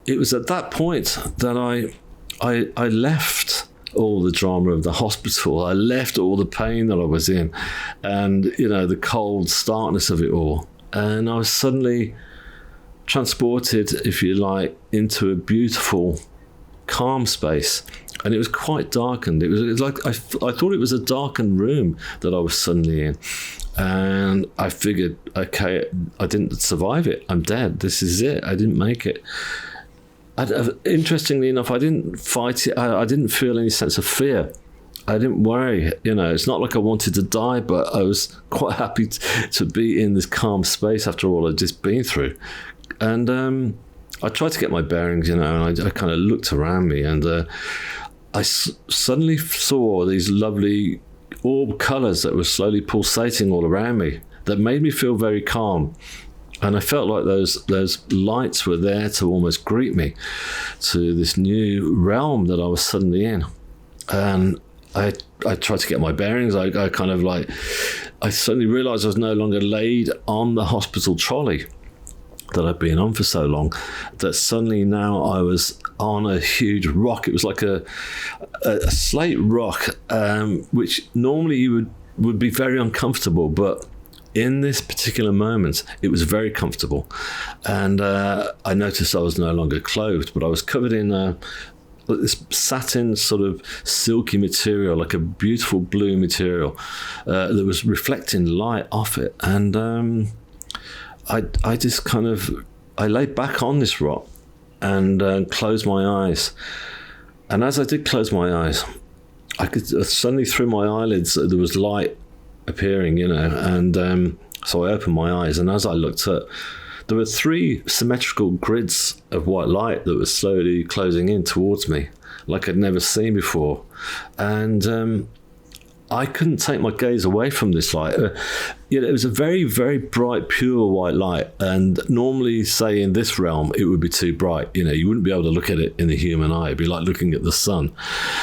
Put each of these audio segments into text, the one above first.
it was at that point that I left all the drama of the hospital. I left all the pain that I was in and, the cold starkness of it all. And I was suddenly transported, if you like, into a beautiful, calm space. And it was quite darkened. It was like I thought it was a darkened room that I was suddenly in. And I figured, okay, I didn't survive it. I'm dead. This is it. I didn't make it. Interestingly enough, I didn't fight it. I didn't feel any sense of fear. I didn't worry. It's not like I wanted to die, but I was quite happy to be in this calm space after all I'd just been through. And I tried to get my bearings, and I kind of looked around me, and I suddenly saw these lovely orb colours that were slowly pulsating all around me that made me feel very calm. And I felt like those lights were there to almost greet me to this new realm that I was suddenly in. And I tried to get my bearings. I suddenly realised I was no longer laid on the hospital trolley that I'd been on for so long, that suddenly now I was on a huge rock. It was like a slate rock, which normally you would be very uncomfortable, but in this particular moment, it was very comfortable. And I noticed I was no longer clothed, but I was covered in this satin sort of silky material, like a beautiful blue material that was reflecting light off it. And I just I lay back on this rock and closed my eyes. And as I did close my eyes, I could suddenly through my eyelids, there was light appearing, and so I opened my eyes, and as I looked up, there were 3 symmetrical grids of white light that were slowly closing in towards me, like I'd never seen before. And I couldn't take my gaze away from this light. It was a very, very bright, pure white light. And normally, say, in this realm, it would be too bright. You wouldn't be able to look at it in the human eye. It'd be like looking at the sun.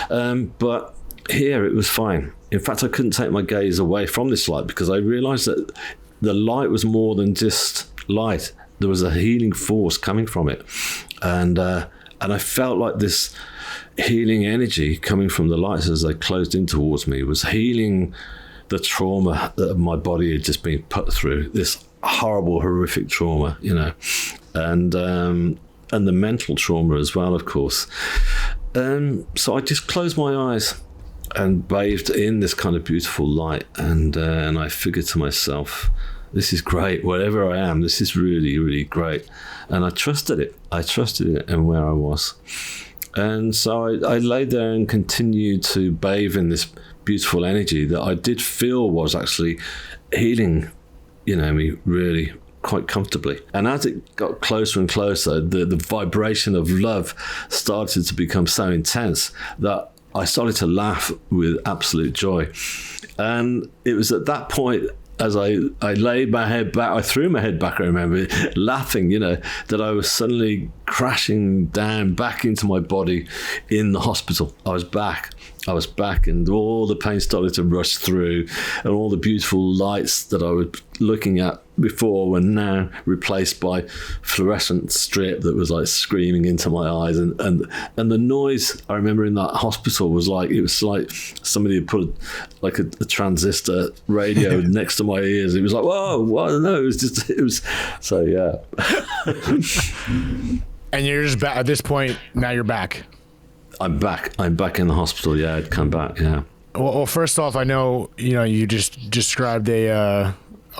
But here, it was fine. In fact, I couldn't take my gaze away from this light because I realized that the light was more than just light. There was a healing force coming from it. And I felt like this healing energy coming from the lights as they closed in towards me was healing the trauma that my body had just been put through, this horrible, horrific trauma, and the mental trauma as well, of course. So I just closed my eyes and bathed in this kind of beautiful light, and I figured to myself, this is great. Wherever I am, this is really, really great. And I trusted it. And where I was. And so I lay there and continued to bathe in this beautiful energy that I did feel was actually healing, me really quite comfortably. And as it got closer and closer, the vibration of love started to become so intense that I started to laugh with absolute joy. And it was at that point, as I laid my head back, I threw my head back, I remember, laughing, that I was suddenly crashing down back into my body in the hospital. I was back, and all the pain started to rush through, and all the beautiful lights that I was looking at before were now replaced by fluorescent strip that was like screaming into my eyes, and the noise I remember in that hospital was like, it was like somebody had put like a transistor radio next to my ears. It was like, whoa, no, it was so, yeah. And you're just back at this point. Now you're back. I'm back in the hospital. Yeah, I'd come back. Yeah. Well, first off, I know you just described a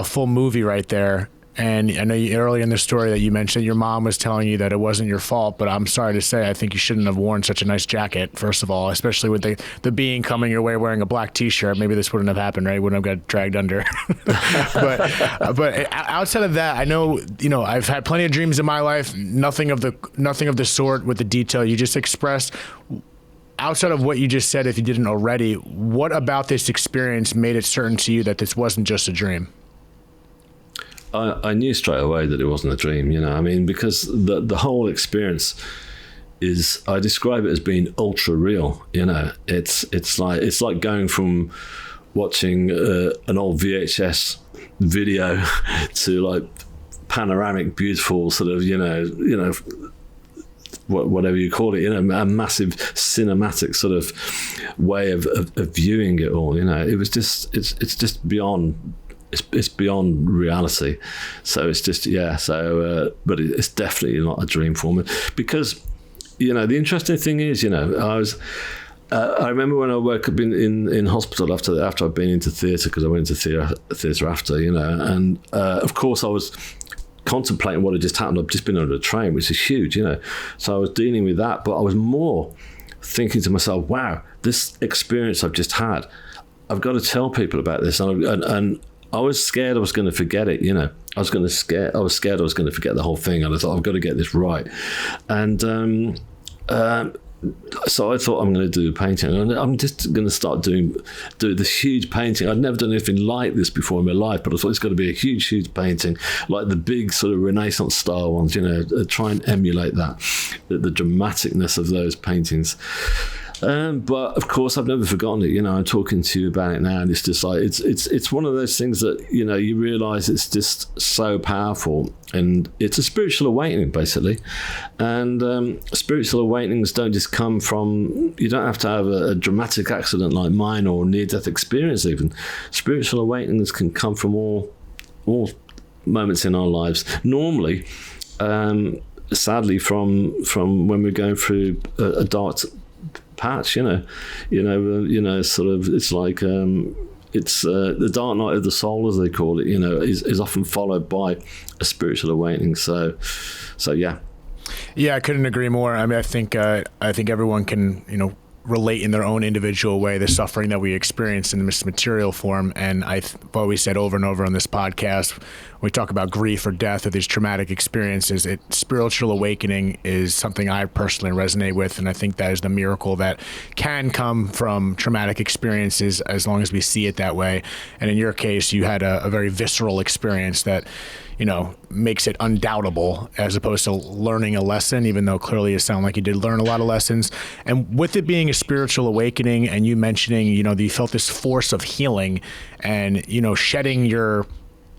full movie right there, and I know earlier in the story that you mentioned your mom was telling you that it wasn't your fault, but I'm sorry to say I think you shouldn't have worn such a nice jacket, first of all, especially with the being coming your way wearing a black t-shirt. Maybe this wouldn't have happened, right? Wouldn't have got dragged under. but outside of that, I know I've had plenty of dreams in my life, nothing of the sort with the detail you just expressed. Outside of what you just said, if you didn't already, what about this experience made it certain to you that this wasn't just a dream? I knew straight away that it wasn't a dream, because the whole experience is, I describe it as being ultra real. It's like going from watching an old VHS video to like panoramic, beautiful sort of whatever you call it, you know, a massive cinematic sort of way of viewing it all. You know, it was just it's just beyond. It's beyond reality, so it's just but it's definitely not a dream for me, because, you know, the interesting thing is, you know, I remember when I woke up in hospital after I'd been into theatre, because I went into theatre after, you know, and of course I was contemplating what had just happened. I've just been under a train, which is huge, you know, so I was dealing with that, but I was more thinking to myself, wow, this experience I've just had, I've got to tell people about this, and I was scared I was going to forget it, you know. I was scared I was going to forget the whole thing, and I thought, I've got to get this right. And so I thought, I'm going to do a painting, and I'm just going to start doing this huge painting. I'd never done anything like this before in my life, but I thought it's got to be a huge painting, like the big sort of Renaissance style ones, you know, try and emulate that, the dramaticness of those paintings. But of course, I've never forgotten it. You know, I'm talking to you about it now, and it's just like it's one of those things that, you know, you realise it's just so powerful, and it's a spiritual awakening basically. And spiritual awakenings don't just come from. You don't have to have a dramatic accident like mine or near-death experience. Even spiritual awakenings can come from all moments in our lives. Normally, sadly, from when we're going through a dark patch, you know, sort of, it's like it's the dark night of the soul, as they call it, you know, is often followed by a spiritual awakening. So yeah, I couldn't agree more. I mean, I think everyone can, you know, relate in their own individual way the suffering that we experience in this material form. And I've always said over and over on this podcast, when we talk about grief or death or these traumatic experiences, spiritual awakening is something I personally resonate with. And I think that is the miracle that can come from traumatic experiences, as long as we see it that way. And in your case, you had a very visceral experience that, you know, makes it undoubtable, as opposed to learning a lesson, even though clearly it sounded like you did learn a lot of lessons. And with it being a spiritual awakening, and you mentioning, you know, that you felt this force of healing and, you know, shedding your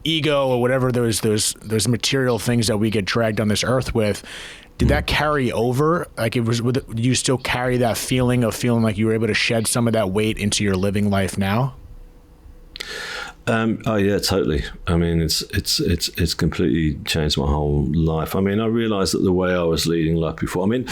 ego or whatever those material things that we get dragged on this earth with, did that carry over? Like, do you still carry that feeling of feeling like you were able to shed some of that weight into your living life now? Oh yeah, totally. I mean, it's completely changed my whole life. I mean, I realised that the way I was leading life before. I mean,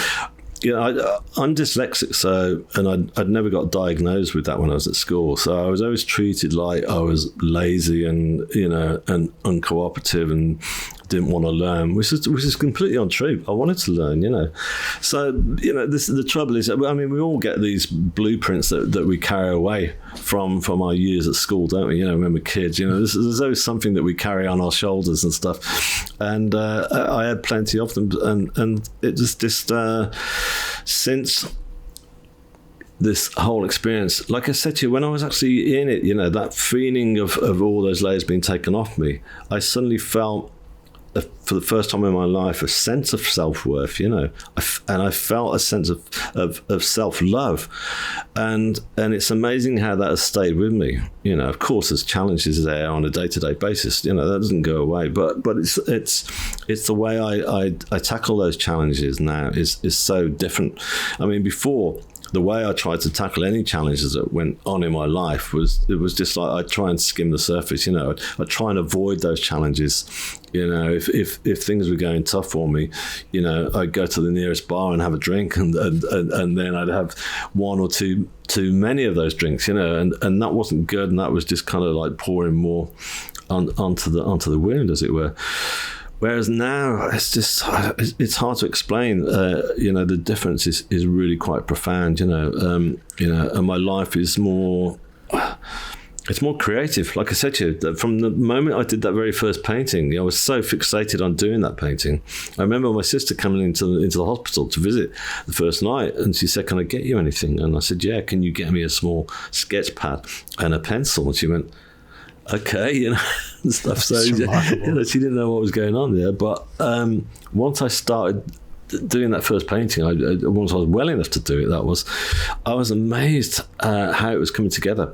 you know, I'm dyslexic, and I'd never got diagnosed with that when I was at school. So I was always treated like I was lazy and, you know, and uncooperative and didn't want to learn, which is completely untrue. I wanted to learn, you know. So, you know, the trouble is, I mean, we all get these blueprints that we carry away from our years at school, don't we? You know, when we're kids, you know, there's always something that we carry on our shoulders and stuff. And I had plenty of them, and it just since this whole experience, like I said to you, when I was actually in it, you know, that feeling of all those layers being taken off me, I suddenly felt, for the first time in my life, a sense of self-worth, you know, and I felt a sense of self-love, and it's amazing how that has stayed with me. You know, of course, there's challenges there on a day-to-day basis, you know, that doesn't go away, but it's the way I tackle those challenges now is so different. I mean, before, the way I tried to tackle any challenges that went on in my life was just like I'd try and skim the surface, you know. I'd try and avoid those challenges. You know, if things were going tough for me, you know, I'd go to the nearest bar and have a drink, and then I'd have one or two too many of those drinks, you know, and that wasn't good, and that was just kind of like pouring more onto the wound, as it were. Whereas now, it's hard to explain. You know, the difference is really quite profound. You know, and my life is more. It's more creative. Like I said to you, from the moment I did that very first painting, I was so fixated on doing that painting. I remember my sister coming into the hospital to visit the first night, and she said, "Can I get you anything?" And I said, "Yeah, can you get me a small sketch pad and a pencil?" And she went, "Okay," you know, and stuff. So, you know, she didn't know what was going on there. But once I started doing that first painting, once I was well enough to do it, I was amazed how it was coming together.